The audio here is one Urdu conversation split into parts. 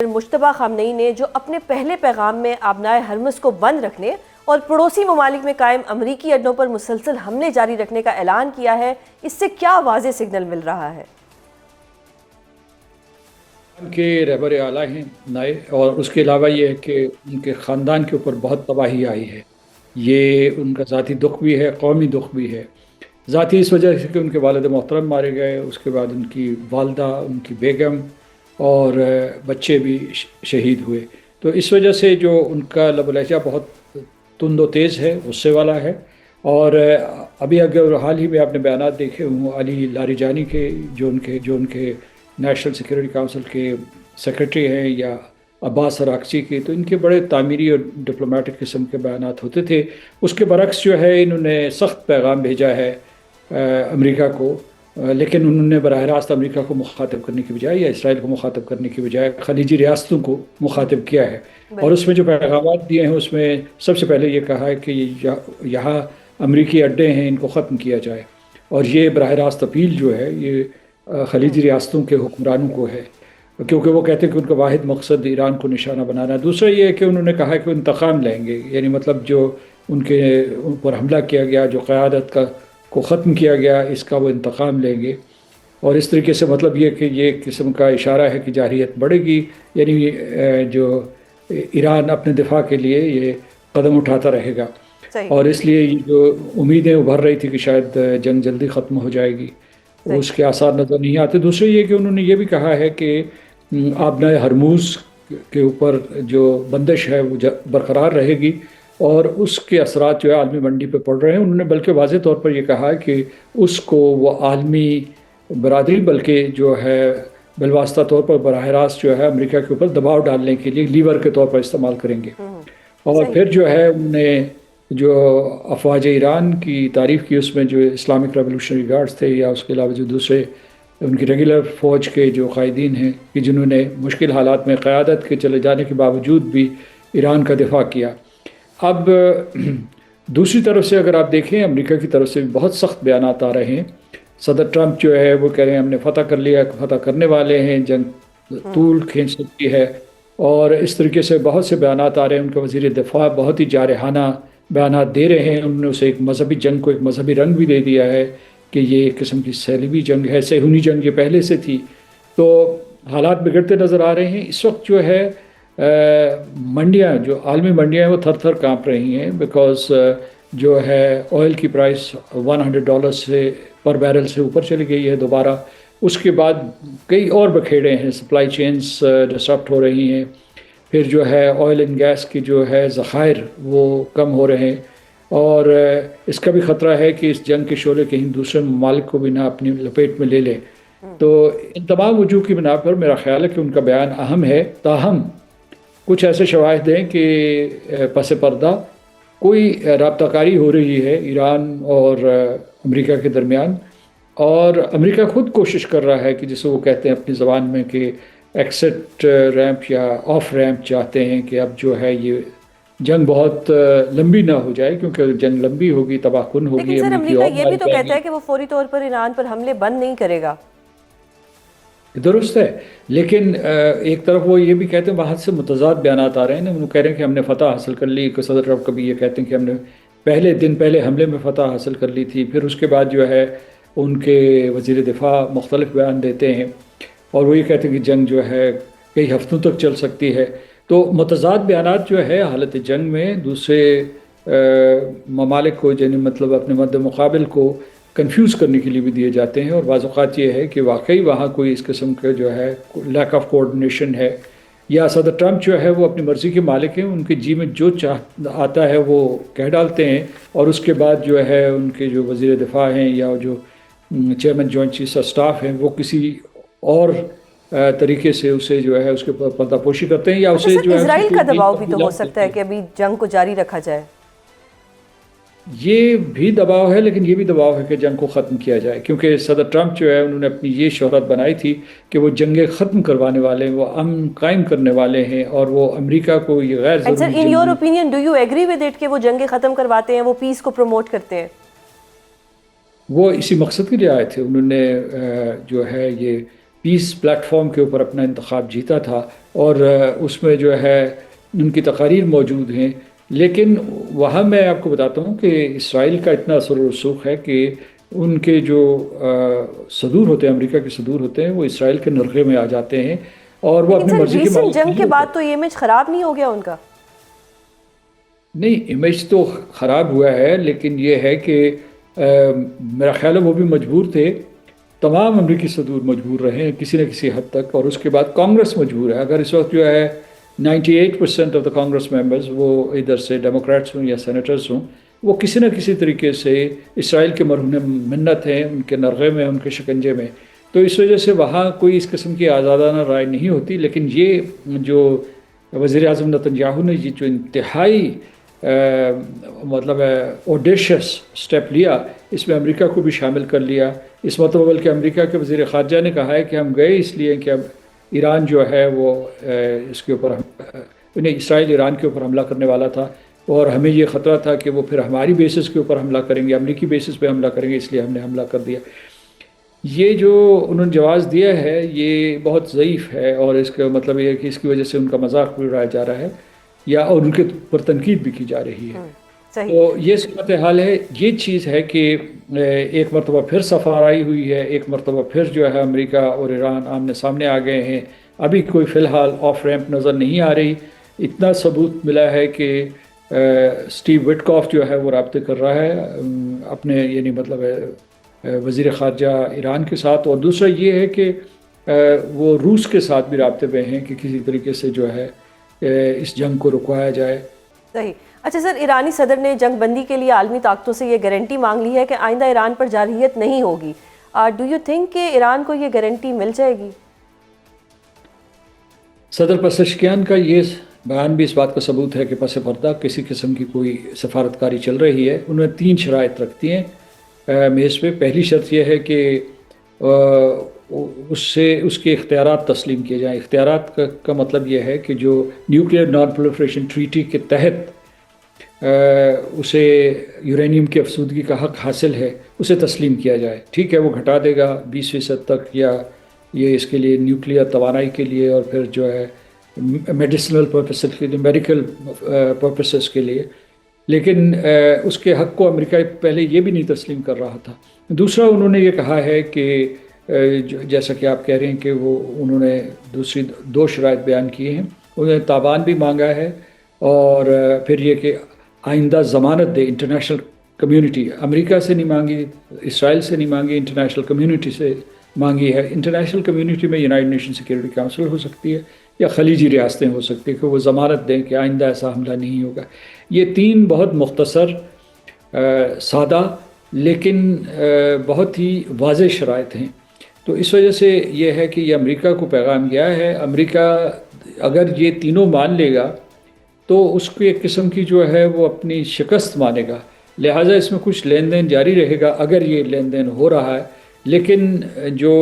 مجتبیٰ خامنئی نے جو اپنے پہلے پیغام میں آبنائے ہرمز کو بند رکھنے اور پڑوسی ممالک میں قائم امریکی اڈوں پر مسلسل حملے جاری رکھنے کا اعلان کیا ہے، اس سے کیا واضح سگنل مل رہا ہے؟ ان کے رہبر اعلیٰ ہیں نئے، اور اس کے علاوہ یہ ہے کہ ان کے خاندان کے اوپر بہت تباہی آئی ہے۔ یہ ان کا ذاتی دکھ بھی ہے، قومی دکھ بھی ہے۔ ذاتی اس وجہ سے کہ ان کے والد محترم مارے گئے، اس کے بعد ان کی والدہ، ان کی بیگم اور بچے بھی شہید ہوئے۔ تو اس وجہ سے جو ان کا لب و لہجہ بہت تند و تیز ہے، غصے والا ہے۔ اور ابھی اگر حال ہی میں آپ نے بیانات دیکھے ہوں علی لاریجانی کے، جو ان کے نیشنل سیکیورٹی کونسل کے سیکرٹری ہیں، یا عباس عراقچی کے، تو ان کے بڑے تعمیری اور ڈپلومیٹک قسم کے بیانات ہوتے تھے۔ اس کے برعکس جو ہے انہوں نے سخت پیغام بھیجا ہے امریکہ کو، لیکن انہوں نے براہ راست امریکہ کو مخاطب کرنے کی بجائے یا اسرائیل کو مخاطب کرنے کی بجائے خلیجی ریاستوں کو مخاطب کیا ہے۔ اور اس میں جو پیغامات دیے ہیں اس میں سب سے پہلے یہ کہا ہے کہ یہاں امریکی اڈے ہیں، ان کو ختم کیا جائے۔ اور یہ براہ راست اپیل جو ہے یہ خلیجی ریاستوں کے حکمرانوں کو ہے، کیونکہ وہ کہتے ہیں کہ ان کا واحد مقصد ایران کو نشانہ بنانا ہے۔ دوسرا یہ ہے کہ انہوں نے کہا کہ وہ انتقام لیں گے، یعنی مطلب جو ان پر حملہ کیا گیا، جو قیادت کو ختم کیا گیا، اس کا وہ انتقام لیں گے۔ اور اس طریقے سے مطلب یہ کہ یہ ایک قسم کا اشارہ ہے کہ جارحیت بڑھے گی، یعنی جو ایران اپنے دفاع کے لیے یہ قدم اٹھاتا رہے گا۔ اور اس لیے یہ جو امیدیں ابھر رہی تھی کہ شاید جنگ جلدی ختم ہو جائے گی، اس کے آثار نظر نہیں آتے۔ دوسرے یہ کہ انہوں نے یہ بھی کہا ہے کہ آبنائے ہرموز کے اوپر جو بندش ہے وہ برقرار رہے گی، اور اس کے اثرات جو ہے عالمی منڈی پہ پڑ رہے ہیں۔ انہوں نے بلکہ واضح طور پر یہ کہا ہے کہ اس کو وہ عالمی برادری بلکہ جو ہے بالواسطہ طور پر براہ راست جو ہے امریکہ کے اوپر دباؤ ڈالنے کے لیے لیور کے طور پر استعمال کریں گے۔ اور پھر جو ہے انہوں نے جو افواج ایران کی تعریف کی، اس میں جو اسلامک ریولوشنری گارڈز تھے، یا اس کے علاوہ جو دوسرے ان کی ریگولر فوج کے جو قائدین ہیں کہ جنہوں نے مشکل حالات میں قیادت کے چلے جانے کے باوجود بھی ایران کا دفاع کیا۔ اب دوسری طرف سے اگر آپ دیکھیں، امریکہ کی طرف سے بھی بہت سخت بیانات آ رہے ہیں۔ صدر ٹرمپ جو ہے وہ کہہ رہے ہیں ہم نے فتح کر لیا، فتح کرنے والے ہیں، جنگ طول کھینچ سکتی ہے۔ اور اس طریقے سے بہت سے بیانات آ رہے ہیں۔ ان کا وزیر دفاع بہت ہی جارحانہ بیانات دے رہے ہیں۔ انہوں نے اسے ایک مذہبی جنگ کو ایک مذہبی رنگ بھی دے دیا ہے کہ یہ ایک قسم کی صلیبی جنگ ہے، صہیونی جنگ یہ پہلے سے تھی۔ تو حالات بگڑتے نظر آ رہے ہیں۔ اس وقت جو ہے منڈیاں، جو عالمی منڈیاں ہیں، وہ تھر تھر کانپ رہی ہیں، بیکاز جو ہے آئل کی پرائس $100 سے پر بیرل سے اوپر چلی گئی ہے دوبارہ۔ اس کے بعد کئی اور بکھیڑے ہیں، سپلائی چینز ڈسرپٹ ہو رہی ہیں۔ پھر جو ہے آئل اینڈ گیس کی جو ہے ذخائر وہ کم ہو رہے ہیں، اور اس کا بھی خطرہ ہے کہ اس جنگ کے شعلے کہیں دوسرے ممالک کو بھی نہ اپنی لپیٹ میں لے لے۔ تو ان تمام وجوہ کی بنا پر میرا خیال ہے کہ ان کا بیان اہم ہے، تاہم کچھ ایسے شواہد ہیں کہ پس پردہ کوئی رابطہ کاری ہو رہی ہے ایران اور امریکہ کے درمیان، اور امریکہ خود کوشش کر رہا ہے کہ جسے وہ کہتے ہیں اپنی زبان میں کہ ایکسٹ ریمپ یا آف ریمپ، چاہتے ہیں کہ اب جو ہے یہ جنگ بہت لمبی نہ ہو جائے، کیونکہ جنگ لمبی ہوگی تباہ کن ہوگی۔ لیکن سر امریکہ یہ بھی تو کہتا ہے کہ وہ فوری طور پر ایران پر حملے بند نہیں کرے گا۔ درست ہے، لیکن ایک طرف وہ یہ بھی کہتے ہیں، بہت سے متضاد بیانات آ رہے ہیں۔ وہ کہہ رہے ہیں کہ ہم نے فتح حاصل کر لی، کہ صدر ٹرمپ کبھی یہ کہتے ہیں کہ ہم نے پہلے حملے میں فتح حاصل کر لی تھی۔ پھر اس کے بعد جو ہے ان کے وزیر دفاع مختلف بیان دیتے ہیں، اور وہ یہ کہتے ہیں کہ جنگ جو ہے کئی ہفتوں تک چل سکتی ہے۔ تو متضاد بیانات جو ہے حالت جنگ میں دوسرے ممالک کو، یعنی مطلب اپنے مد مقابل کو کنفیوز کرنے کے لیے بھی دیے جاتے ہیں۔ اور بعض اوقات یہ ہے کہ واقعی وہاں کوئی اس قسم کا جو ہے لیک آف کوآرڈینیشن ہے، یا صدر ٹرمپ جو ہے وہ اپنی مرضی کے مالک ہیں، ان کے جی میں جو آتا ہے وہ کہہ ڈالتے ہیں، اور اس کے بعد جو ہے ان کے جو وزیر دفاع ہیں یا جو chairman joint chiefs of staff ہیں وہ کسی اور طریقے سے اسے جو ہے اس کے پردہ پوشی کرتے ہیں، یا اسے جو ہے اسرائیل کا دباؤ بھی تو ہو سکتا ہے کہ ابھی جنگ کو جاری رکھا جائے۔ یہ بھی دباؤ ہے، لیکن یہ بھی دباؤ ہے کہ جنگ کو ختم کیا جائے، کیونکہ صدر ٹرمپ جو ہے انہوں نے اپنی یہ شہرت بنائی تھی کہ وہ جنگیں ختم کروانے والے ہیں، وہ امن قائم کرنے والے ہیں، اور وہ امریکہ کو یہ غیر ضروری sir in your opinion do you agree with it کہ وہ جنگیں ختم کرواتے ہیں، وہ پیس کو پروموٹ کرتے ہیں؟ وہ اسی مقصد کے لیے آئے تھے۔ انہوں نے جو ہے یہ پیس پلیٹ فارم کے اوپر اپنا انتخاب جیتا تھا، اور اس میں جو ہے ان کی تقاریر موجود ہیں. لیکن وہاں میں آپ کو بتاتا ہوں کہ اسرائیل کا اتنا اثر و رسوخ ہے کہ ان کے جو صدور ہوتے ہیں، امریکہ کے صدور ہوتے ہیں، وہ اسرائیل کے نرغے میں آ جاتے ہیں، اور وہ لیکن اپنی سر مرضی کے ریسنٹ مالک جنگ نہیں کے ہوتے. بعد تو یہ امیج خراب نہیں ہو گیا ان کا؟ نہیں، امیج تو خراب ہوا ہے، لیکن یہ ہے کہ میرا خیال ہے وہ بھی مجبور تھے. تمام امریکی صدور مجبور رہے ہیں کسی نہ کسی حد تک، اور اس کے بعد کانگریس مجبور ہے. اگر اس وقت جو ہے 98% آف دا کانگریس ممبرز وہ ادھر سے ڈیموکریٹس ہوں یا سینیٹرز ہوں، وہ کسی نہ کسی طریقے سے اسرائیل کے مرہون منت ہیں، ان کے نرغے میں، ان کے شکنجے میں. تو اس وجہ سے وہاں کوئی اس قسم کی آزادانہ رائے نہیں ہوتی. لیکن یہ جو وزیر اعظم نتنیاہو نے یہ جو انتہائی مطلب اوڈیشس سٹیپ لیا، اس میں امریکہ کو بھی شامل کر لیا. اس مرتبہ بلکہ امریکہ کے وزیر خارجہ نے کہا ہے کہ ہم گئے اس لیے کہ اب ایران جو ہے وہ اس کے اوپر اسرائیل ایران کے اوپر حملہ کرنے والا تھا، اور ہمیں یہ خطرہ تھا کہ وہ پھر ہماری بیسس کے اوپر حملہ کریں گے، امریکی بیسس پہ حملہ کریں گے، اس لیے ہم نے حملہ کر دیا. یہ جو انہوں نے جواز دیا ہے یہ بہت ضعیف ہے، اور اس کا مطلب یہ ہے کہ اس کی وجہ سے ان کا مذاق بھی اڑایا جا رہا ہے، یا اور ان کے پر تنقید بھی کی جا رہی ہے. تو یہ صورتحال ہے. یہ چیز ہے کہ ایک مرتبہ پھر سفارائی ہوئی ہے، ایک مرتبہ پھر جو ہے امریکہ اور ایران آمنے سامنے آ گئے ہیں. ابھی کوئی فی الحال آف ریمپ نظر نہیں آ رہی. اتنا ثبوت ملا ہے کہ اسٹیو وٹکاف جو ہے وہ رابطے کر رہا ہے اپنے یعنی مطلب وزیر خارجہ ایران کے ساتھ، اور دوسرا یہ ہے کہ وہ روس کے ساتھ بھی رابطے میں ہیں کہ کسی طریقے سے جو ہے اس جنگ کو رکوایا جائے. صحیح. اچھا سر، ایرانی صدر نے جنگ بندی کے لیے عالمی طاقتوں سے یہ گارنٹی مانگ لی ہے کہ آئندہ ایران پر جارحیت نہیں ہوگی. ڈو یو تھنک کہ ایران کو یہ گارنٹی مل جائے گی؟ صدر پزشکیان کا یہ بیان بھی اس بات کا ثبوت ہے کہ پس پردہ کسی قسم کی کوئی سفارتکاری چل رہی ہے. انہوں نے 3 شرائط رکھتی ہیں میز پہ. پہلی شرط یہ ہے کہ اس کے اختیارات تسلیم کیے جائیں. اختیارات کا مطلب یہ ہے کہ جو نیوکلیئر نان پرولیفریشن ٹریٹی کے تحت اسے یورینیم کی افزودگی کا حق حاصل ہے، اسے تسلیم کیا جائے. ٹھیک ہے، وہ گھٹا دے گا 20% تک، یا یہ اس کے لیے نیوکلیئر توانائی کے لیے، اور پھر جو ہے میڈیسنل پرپسز کے لیے، میڈیکل پرپسز کے لیے. لیکن اس کے حق کو امریکہ پہلے یہ بھی نہیں تسلیم کر رہا تھا. دوسرا انہوں نے یہ کہا ہے کہ جیسا کہ آپ کہہ رہے ہیں کہ انہوں نے دوسری 2 شرائط بیان کیے ہیں. انہوں نے تاوان بھی مانگا ہے، اور پھر یہ کہ آئندہ ضمانت دے. انٹرنیشنل کمیونٹی، امریکہ سے نہیں مانگی، اسرائیل سے نہیں مانگی، انٹرنیشنل کمیونٹی سے مانگی ہے. انٹرنیشنل کمیونٹی میں یونائٹڈ نیشن سیکورٹی کونسل ہو سکتی ہے، یا خلیجی ریاستیں ہو سکتی ہیں کہ وہ ضمانت دیں کہ آئندہ ایسا حملہ نہیں ہوگا. یہ 3 بہت مختصر، سادہ، لیکن بہت ہی واضح شرائط ہیں. تو اس وجہ سے یہ ہے کہ یہ امریکہ کو پیغام گیا ہے. امریکہ اگر یہ تینوں مان لے گا تو اس کو ایک قسم کی جو ہے وہ اپنی شکست مانے گا. لہٰذا اس میں کچھ لین دین جاری رہے گا اگر یہ لین دین ہو رہا ہے. لیکن جو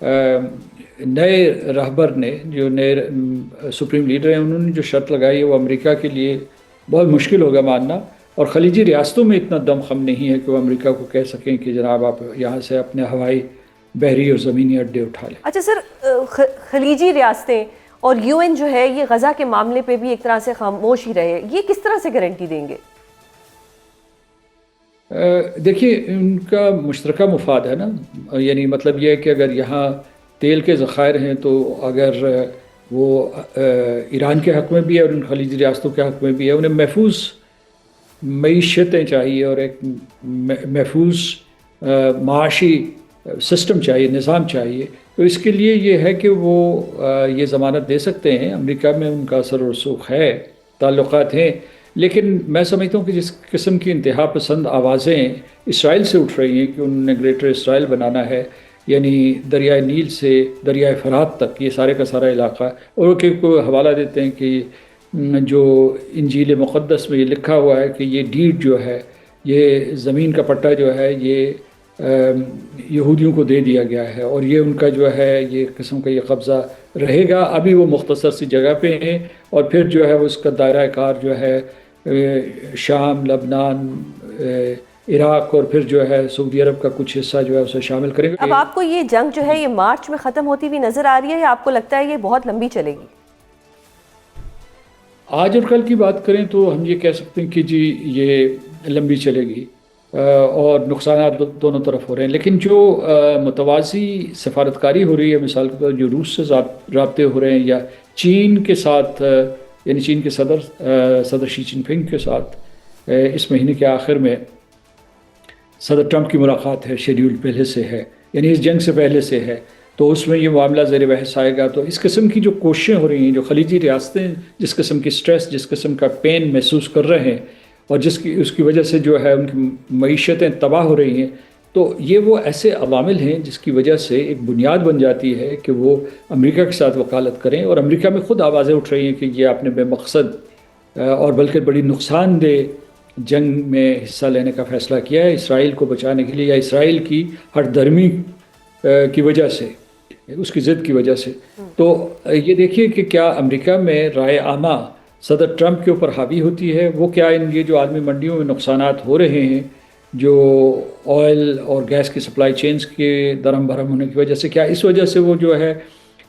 نئے رہبر نے، جو نئے سپریم لیڈر ہیں، انہوں نے جو شرط لگائی ہے وہ امریکہ کے لیے بہت مشکل ہوگا ماننا. اور خلیجی ریاستوں میں اتنا دم خم نہیں ہے کہ وہ امریکہ کو کہہ سکیں کہ جناب آپ یہاں سے اپنے ہوائی، بحری اور زمینی اڈے اٹھا لیں. اچھا سر، خلیجی ریاستیں اور یو این جو ہے یہ غزہ کے معاملے پہ بھی ایک طرح سے خاموش ہی رہے، یہ کس طرح سے گارنٹی دیں گے؟ دیکھیے، ان کا مشترکہ مفاد ہے نا. یعنی مطلب یہ ہے کہ اگر یہاں تیل کے ذخائر ہیں تو اگر وہ ایران کے حق میں بھی ہے اور ان خلیجی ریاستوں کے حق میں بھی ہے، انہیں محفوظ معیشتیں چاہیے اور ایک محفوظ معاشی سسٹم چاہیے، نظام چاہیے. تو اس کے لیے یہ ہے کہ وہ یہ ضمانت دے سکتے ہیں. امریکہ میں ان کا اثر و رسوخ ہے، تعلقات ہیں. لیکن میں سمجھتا ہوں کہ جس قسم کی انتہا پسند آوازیں اسرائیل سے اٹھ رہی ہیں کہ انہوں نے گریٹر اسرائیل بنانا ہے، یعنی دریائے نیل سے دریائے فرات تک یہ سارے کا سارا علاقہ، اور کہ کوئی حوالہ دیتے ہیں کہ جو انجیل مقدس میں یہ لکھا ہوا ہے کہ یہ ڈیڈ جو ہے، یہ زمین کا پٹا جو ہے، یہ یہودیوں کو دے دیا گیا ہے، اور یہ ان کا جو ہے یہ قسم کا یہ قبضہ رہے گا. ابھی وہ مختصر سی جگہ پہ ہیں، اور پھر جو ہے اس کا دائرہ کار جو ہے شام، لبنان، عراق اور پھر جو ہے سعودی عرب کا کچھ حصہ جو ہے اسے شامل کریں گے. اب آپ کو یہ جنگ جو ہے یہ مارچ میں ختم ہوتی ہوئی نظر آ رہی ہے یا آپ کو لگتا ہے یہ بہت لمبی چلے گی؟ آج اور کل کی بات کریں تو ہم یہ کہہ سکتے ہیں کہ جی یہ لمبی چلے گی اور نقصانات دونوں طرف ہو رہے ہیں، لیکن جو متوازی سفارتکاری ہو رہی ہے، مثال کے طور جو روس سے رابطے ہو رہے ہیں یا چین کے ساتھ یعنی چین کے صدر شی جن پنگ کے ساتھ اس مہینے کے آخر میں صدر ٹرمپ کی ملاقات ہے، شیڈیول پہلے سے ہے، یعنی اس جنگ سے پہلے سے ہے، تو اس میں یہ معاملہ زیر بحث آئے گا. تو اس قسم کی جو کوششیں ہو رہی ہیں، جو خلیجی ریاستیں جس قسم کی سٹریس، جس قسم کا پین محسوس کر رہے ہیں اور اس کی وجہ سے جو ہے ان کی معیشتیں تباہ ہو رہی ہیں، تو یہ وہ ایسے عوامل ہیں جس کی وجہ سے ایک بنیاد بن جاتی ہے کہ وہ امریکہ کے ساتھ وکالت کریں. اور امریکہ میں خود آوازیں اٹھ رہی ہیں کہ یہ آپ نے بے مقصد اور بلکہ بڑی نقصان دہ جنگ میں حصہ لینے کا فیصلہ کیا ہے اسرائیل کو بچانے کے لیے، یا اسرائیل کی ہٹ دھرمی کی وجہ سے، اس کی ضد کی وجہ سے. تو یہ دیکھیے کہ کیا امریکہ میں رائے عامہ صدر ٹرمپ کے اوپر حاوی ہوتی ہے. وہ کیا یہ جو عالمی منڈیوں میں نقصانات ہو رہے ہیں، جو آئل اور گیس کی سپلائی چینز کے درہم بھرم ہونے کی وجہ سے، کیا اس وجہ سے وہ جو ہے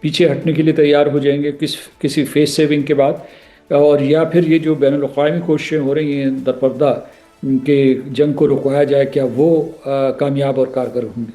پیچھے ہٹنے کے لیے تیار ہو جائیں گے کسی فیس سیونگ کے بعد، اور یا پھر یہ جو بین الاقوامی کوششیں ہو رہی ہیں درپردہ کہ جنگ کو رکوایا جائے، کیا وہ کامیاب اور کارگر ہوں گی؟